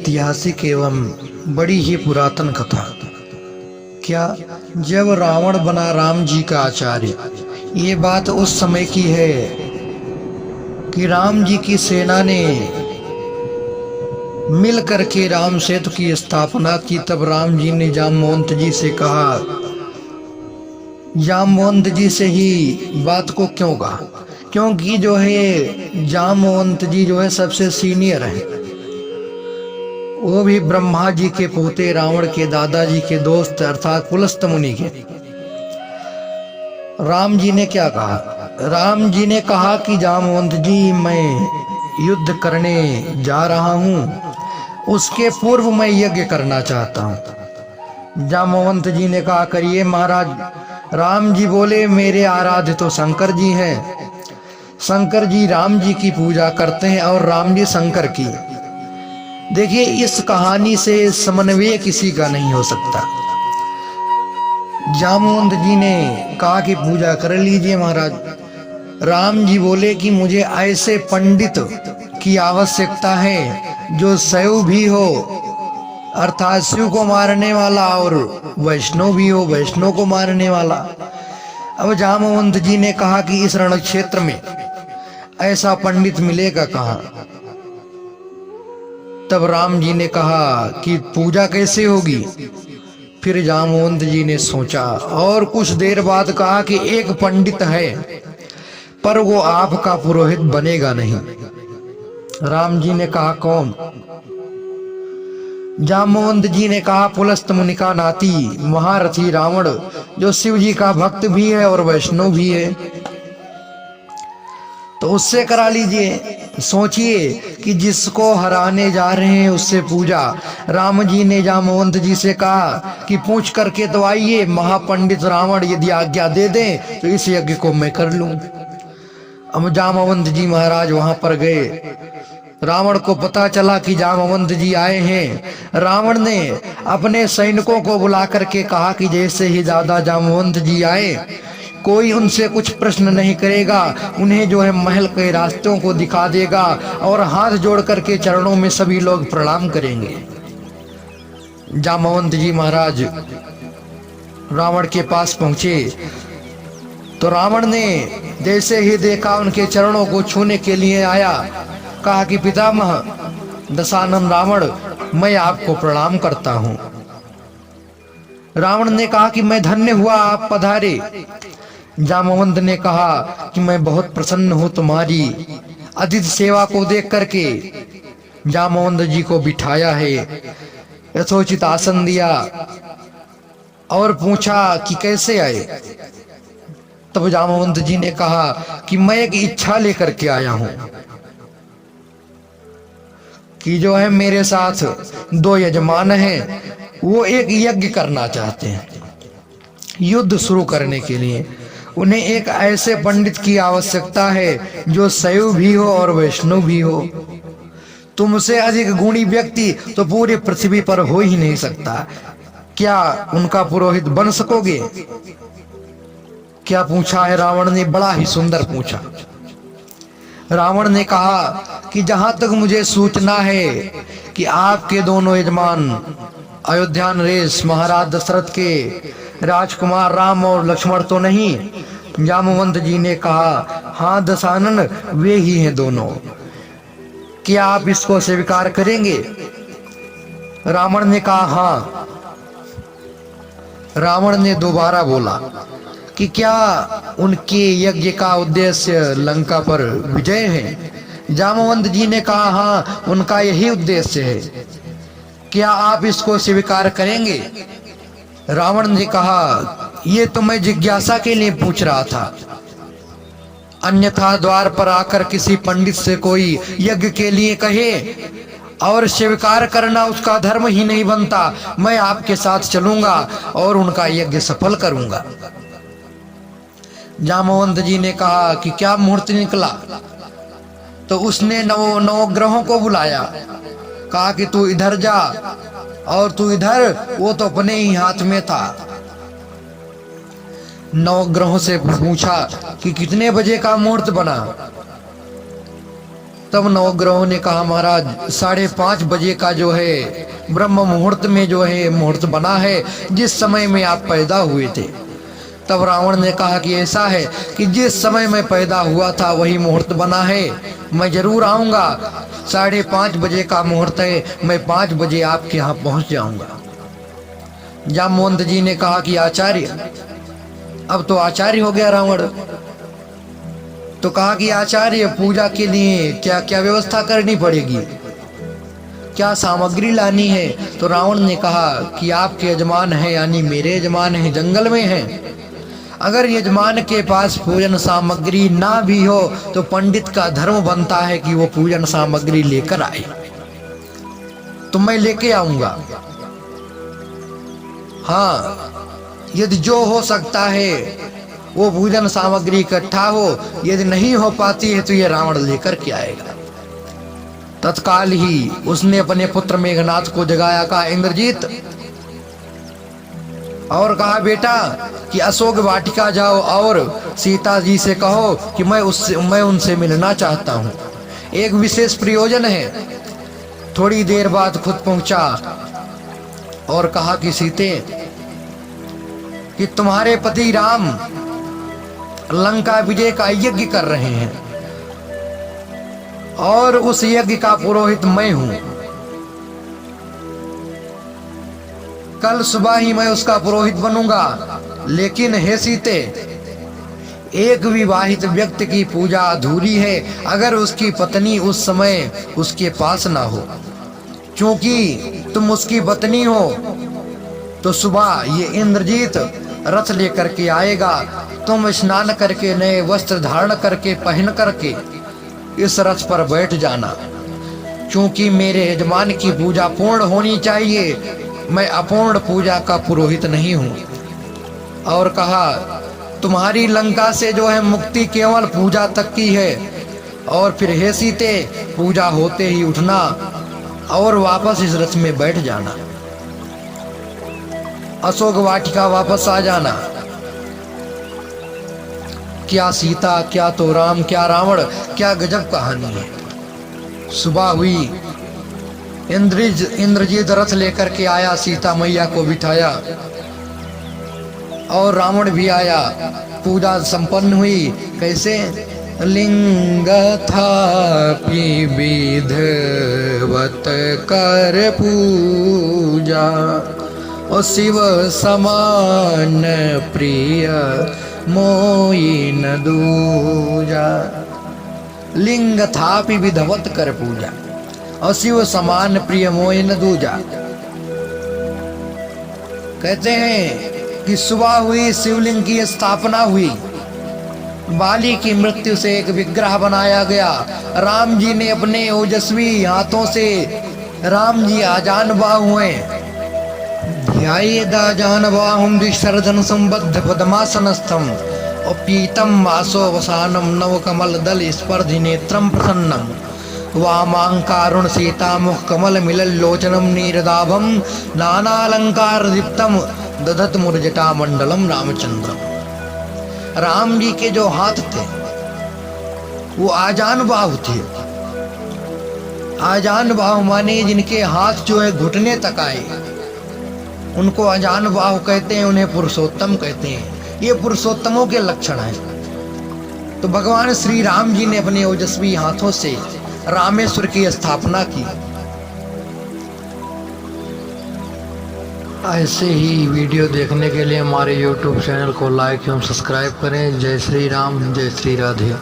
ऐतिहासिक एवं बड़ी ही पुरातन कथा। क्या जब रावण बना राम जी का आचार्य, ये बात उस समय की है कि राम जी की सेना ने मिल करके राम सेतु की स्थापना की। तब राम जी ने जामवंत जी से कहा, जामवंत जी से ही बात को क्यों कहा, क्योंकि जो है जामवंत जी जो है सबसे सीनियर है, वो भी ब्रह्मा जी के पोते, रावण के दादाजी के दोस्त अर्थात पुलस्त मुनि के। राम जी ने क्या कहा? राम जी ने कहा कि जामवंत जी, मैं युद्ध करने जा रहा हूं, उसके पूर्व मैं यज्ञ करना चाहता हूं। जामवंत जी ने कहा, करिए महाराज। राम जी बोले, मेरे आराध्य तो शंकर जी हैं, शंकर जी राम जी की पूजा करते हैं और राम जी शंकर की। देखिए, इस कहानी से समन्वय किसी का नहीं हो सकता। जामवंत जी ने कहा कि पूजा कर लीजिए महाराज। राम जी बोले कि मुझे ऐसे पंडित की आवश्यकता है जो शैव भी हो अर्थात शिव को मारने वाला, और वैष्णव भी हो, वैष्णव को मारने वाला। अब जामवंत जी ने कहा कि इस रण क्षेत्र में ऐसा पंडित मिलेगा कहाँ? तब राम जी ने कहा कि पूजा कैसे होगी? फिर जामवंत जी ने सोचा और कुछ देर बाद कहा कि एक पंडित है, पर वो आपका पुरोहित बनेगा नहीं। राम जी ने कहा, कौन? जामवंत जी ने कहा, पुलस्त मुनि का नाती महारथी रावण, जो शिव जी का भक्त भी है और वैष्णव भी है, तो उससे करा लीजिए। सोचिए कि जिसको हराने जा रहे हैं उससे पूजा। राम जी ने जामवंत जी से कहा कि पूछ करके तो आइए, महापंडित रावण यदि आज्ञा दे दें तो इस यज्ञ को मैं कर लूं। अब जामवंत जी महाराज वहां पर गए। रावण को पता चला कि जामवंत जी आए हैं। रावण ने अपने सैनिकों को बुला करके कहा कि जैसे ही दादा जामवंत जी आए, कोई उनसे कुछ प्रश्न नहीं करेगा, उन्हें जो है महल के रास्तों को दिखा देगा और हाथ जोड़ करके चरणों में सभी लोग प्रणाम करेंगे। जामवंत जी महाराज रावण के पास पहुंचे तो रावण ने जैसे ही देखा, उनके चरणों को छूने के लिए आया, कहा कि पितामह दशानन रावण, मैं आपको प्रणाम करता हूं। रावण ने कहा कि मैं धन्य हुआ आप पधारे। जामवंत ने कहा कि मैं बहुत प्रसन्न हूं तुम्हारी अतिथि सेवा को देख करके। जामवंत जी को बिठाया है, यथोचित आसन दिया और पूछा कि कैसे आए। तब जामवंत जी ने कहा कि मैं एक इच्छा लेकर के आया हूं कि जो है मेरे साथ दो यजमान हैं, वो एक यज्ञ करना चाहते हैं युद्ध शुरू करने के लिए। उन्हें एक ऐसे पंडित की आवश्यकता है जो शैव भी हो और वैष्णव भी हो। तुमसे अधिक गुणी व्यक्ति तो पूरी पृथ्वी पर हो ही नहीं सकता। क्या उनका पुरोहित बन सकोगे? क्या पूछा है रावण ने, बड़ा ही सुंदर पूछा। रावण ने कहा कि जहां तक मुझे सूचना है कि आपके दोनों यजमान अयोध्या नरेश महाराज दशरथ के राजकुमार राम और लक्ष्मण तो नहीं? जामवंत जी ने कहा, हाँ दशानन, वे ही हैं दोनों। क्या आप इसको स्वीकार करेंगे? रावण ने कहा, हाँ। रावण ने दोबारा बोला कि क्या उनके यज्ञ का उद्देश्य लंका पर विजय है? जामवंत जी ने कहा, हाँ, उनका यही उद्देश्य है। क्या आप इसको स्वीकार करेंगे? रावण ने कहा, ये तो मैं जिज्ञासा के लिए पूछ रहा था, अन्यथा द्वार पर आकर किसी पंडित से कोई यज्ञ के लिए कहे और स्वीकार करना उसका धर्म ही नहीं बनता। मैं आपके साथ चलूंगा और उनका यज्ञ सफल करूंगा। जामवंत जी ने कहा कि क्या मुहूर्त निकला? तो उसने नौ ग्रहों को बुलाया, कहा कि तू इधर जा और तू इधर। वो तो अपने ही हाथ में था। 9 ग्रहों से पूछा कि कितने बजे का मुहूर्त बना? तब नवग्रहों ने कहा महाराज 5:30 बजे का जो है ब्रह्म मुहूर्त में जो है मुहूर्त बना है, जिस समय में आप पैदा हुए थे। तब रावण ने कहा कि ऐसा है कि जिस समय मैं पैदा हुआ था वही मुहूर्त बना है, मैं जरूर आऊँगा। 5:30 बजे का मुहूर्त है, मैं 5 बजे आपके यहाँ पहुँच जाऊँगा। जामवंत जी ने कहा कि आचार्य, अब तो आचार्य हो गया रावण, तो कहा कि आचार्य पूजा के लिए क्या क्या व्यवस्था करनी पड़ेगी, क्या सामग्री लानी है। तो रावण ने कहा कि आपके यजमान हैं, यानी मेरे यजमान हैं, जंगल में हैं। अगर यजमान के पास पूजन सामग्री ना भी हो तो पंडित का धर्म बनता है कि वो पूजन सामग्री लेकर आए, तो मैं लेके आऊंगा। हाँ, यदि जो हो सकता है वो पूजन सामग्री इकट्ठा हो, यदि नहीं हो पाती है तो ये रावण लेकर के आएगा। तत्काल ही उसने अपने पुत्र मेघनाथ को जगाया, कहा इंद्रजीत, और कहा बेटा कि अशोक वाटिका जाओ और सीता जी से कहो कि मैं उनसे मिलना चाहता हूँ, एक विशेष प्रयोजन है। थोड़ी देर बाद खुद पहुंचा और कहा कि सीते, कि तुम्हारे पति राम लंका विजय का यज्ञ कर रहे हैं और उस यज्ञ का पुरोहित मैं हूं। कल सुबह ही मैं उसका पुरोहित बनूंगा। लेकिन हे सीते, एक विवाहित व्यक्ति की पूजा अधूरी है अगर उसकी पत्नी उस समय उसके पास ना हो। क्योंकि तुम उसकी पत्नी हो तो सुबह ये इंद्रजीत रथ लेकर के आएगा, तुम स्नान करके नए वस्त्र धारण करके पहन करके इस रथ पर बैठ जाना। क्योंकि मेरे यजमान की पूजा पूर्ण होनी चाहिए, मैं अपूर्ण पूजा का पुरोहित नहीं हूँ। और कहा तुम्हारी लंका से जो है मुक्ति केवल पूजा तक की है, और फिर हे सीते, पूजा होते ही उठना और वापस इस रथ में बैठ जाना, अशोक वाटिका वापस आ जाना। क्या सीता, क्या तो राम, क्या रावण, क्या गजब कहानी है। सुबह हुई, इंद्रजीत रथ लेकर के आया, सीता मैया को बिठाया और रावण भी आया। पूजा संपन्न हुई। कैसे? लिंग था विधवत कर पूजा, और शिव समान प्रिय मोई न दूजा। लिंग थापि विधवत कर पूजा, और शिव समान प्रिय मोई न दूजा। कहते हैं कि सुबह हुई, शिवलिंग की स्थापना हुई, बाली की मृत्यु से एक विग्रह बनाया गया। राम जी ने अपने ओजस्वी हाथों से, राम जी आजान बाहु हैं, ध्यायेदाजान बाहुं द्विशरदन संबद्ध पद्मासनस्थम, और पीतम वासोवसानम नव कमल दल स्पर्धि नेत्रम प्रसन्नम, वामांकारुण सीता मुख कमल मिलल लोचनम नीरदाभम, नानालंकार दीप्तम दधत मुरजटा मंडलम रामचंद्रम। राम जी के जो हाथ थे वो आजान बाहु थे। आजान बाहु माने जिनके हाथ जो है घुटने तक आए, उनको आजान बाहु कहते हैं, उन्हें पुरुषोत्तम कहते हैं। ये पुरुषोत्तमों के लक्षण हैं। तो भगवान श्री राम जी ने अपने ओजस्वी हाथों से रामेश्वर की स्थापना की। ऐसे ही वीडियो देखने के लिए हमारे YouTube चैनल को लाइक एवं सब्सक्राइब करें। जय श्री राम, जय श्री राधे।